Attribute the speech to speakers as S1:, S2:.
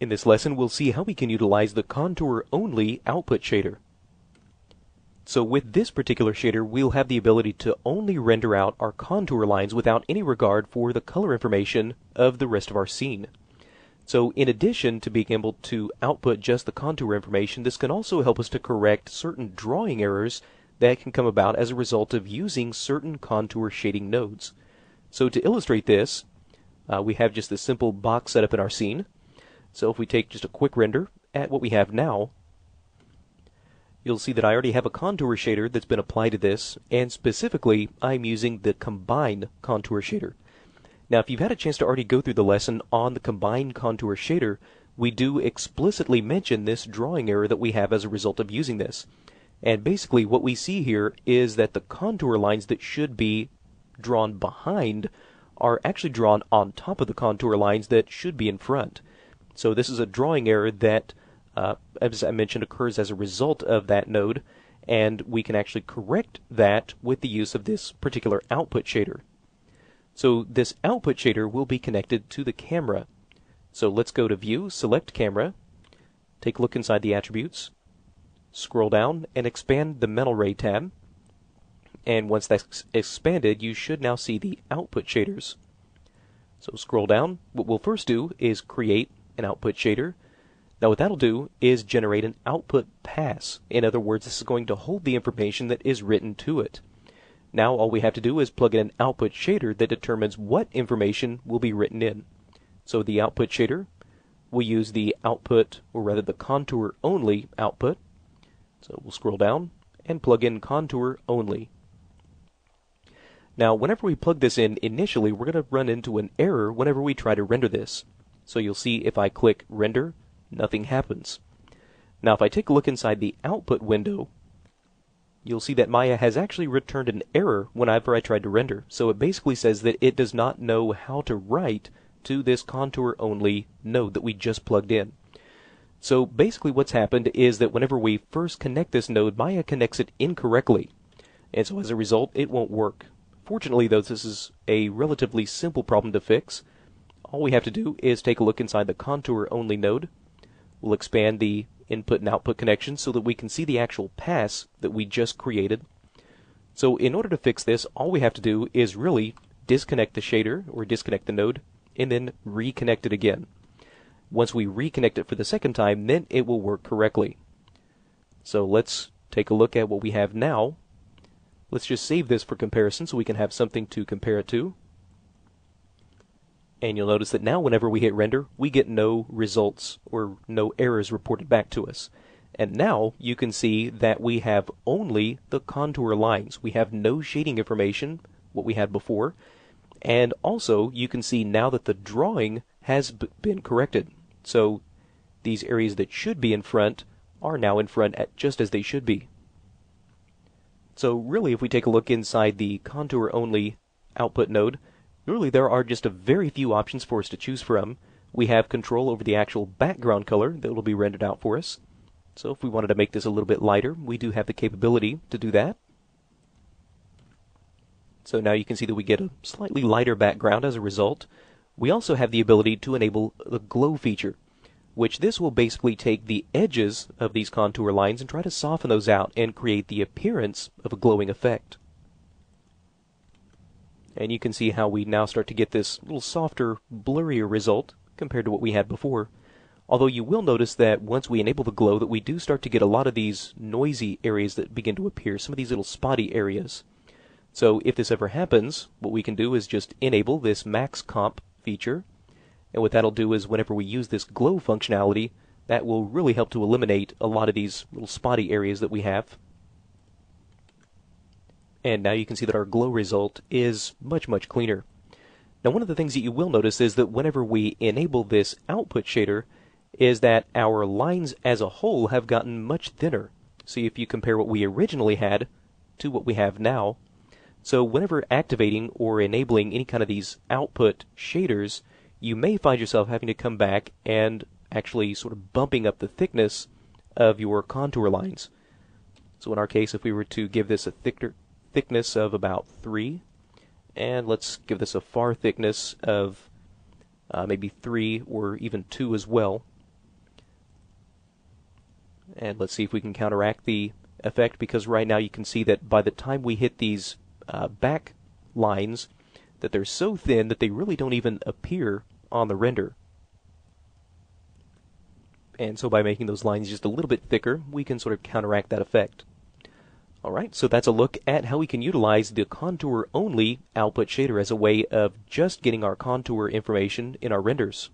S1: In this lesson, we'll see how we can utilize the contour-only output shader. So with this particular shader, we'll have the ability to only render out our contour lines without any regard for the color information of the rest of our scene. So in addition to being able to output just the contour information, this can also help us to correct certain drawing errors that can come about as a result of using certain contour shading nodes. So to illustrate this, we have just this simple box set up in our scene. So if we take just a quick render at what we have now, you'll see that I already have a contour shader that's been applied to this, and specifically I'm using the Combine contour shader. Now if you've had a chance to already go through the lesson on the Combine contour shader, we do explicitly mention this drawing error that we have as a result of using this. And basically what we see here is that the contour lines that should be drawn behind are actually drawn on top of the contour lines that should be in front. So this is a drawing error that, as I mentioned, occurs as a result of that node, and we can actually correct that with the use of this particular output shader. So this output shader will be connected to the camera. So let's go to View, select Camera, take a look inside the attributes, scroll down and expand the Mental Ray tab. And once that's expanded, you should now see the output shaders. So scroll down. What we'll first do is create an output shader. Now what that'll do is generate an output pass. In other words, this is going to hold the information that is written to it. Now all we have to do is plug in an output shader that determines what information will be written in. So the output shader will use the output, or rather the contour only output. So we'll scroll down and plug in contour only. Now whenever we plug this in initially, we're going to run into an error whenever we try to render this. So you'll see if I click render, nothing happens. Now if I take a look inside the output window, you'll see that Maya has actually returned an error whenever I tried to render. So it basically says that it does not know how to write to this contour only node that we just plugged in. So basically what's happened is that whenever we first connect this node, Maya connects it incorrectly. And so as a result, it won't work. Fortunately though, this is a relatively simple problem to fix. All we have to do is take a look inside the contour only node. We'll expand the input and output connection so that we can see the actual pass that we just created. So in order to fix this, all we have to do is really disconnect the shader or disconnect the node and then reconnect it again. Once we reconnect it for the second time, then it will work correctly. So let's take a look at what we have now. Let's just save this for comparison so we can have something to compare it to. And you'll notice that now whenever we hit render, we get no results or no errors reported back to us. And now you can see that we have only the contour lines. We have no shading information, what we had before. And also you can see now that the drawing has been corrected. So these areas that should be in front are now in front just as they should be. So really if we take a look inside the contour only output node, really there are just a very few options for us to choose from. We have control over the actual background color that will be rendered out for us. So if we wanted to make this a little bit lighter, we do have the capability to do that. So now you can see that we get a slightly lighter background as a result. We also have the ability to enable the glow feature, which this will basically take the edges of these contour lines and try to soften those out and create the appearance of a glowing effect. And you can see how we now start to get this little softer, blurrier result compared to what we had before. Although you will notice that once we enable the glow that we do start to get a lot of these noisy areas that begin to appear, some of these little spotty areas. So if this ever happens, what we can do is just enable this max comp feature. And what that'll do is whenever we use this glow functionality, that will really help to eliminate a lot of these little spotty areas that we have. And now you can see that our glow result is much, much cleaner. Now one of the things that you will notice is that whenever we enable this output shader is that our lines as a whole have gotten much thinner. See if you compare what we originally had to what we have now. So whenever activating or enabling any kind of these output shaders, you may find yourself having to come back and actually sort of bumping up the thickness of your contour lines. So in our case, if we were to give this a thickness of about 3, and let's give this a far thickness of maybe 3 or even 2 as well. And let's see if we can counteract the effect, because right now you can see that by the time we hit these back lines, that they're so thin that they really don't even appear on the render. And so by making those lines just a little bit thicker, we can sort of counteract that effect. Alright, so that's a look at how we can utilize the contour-only output shader as a way of just getting our contour information in our renders.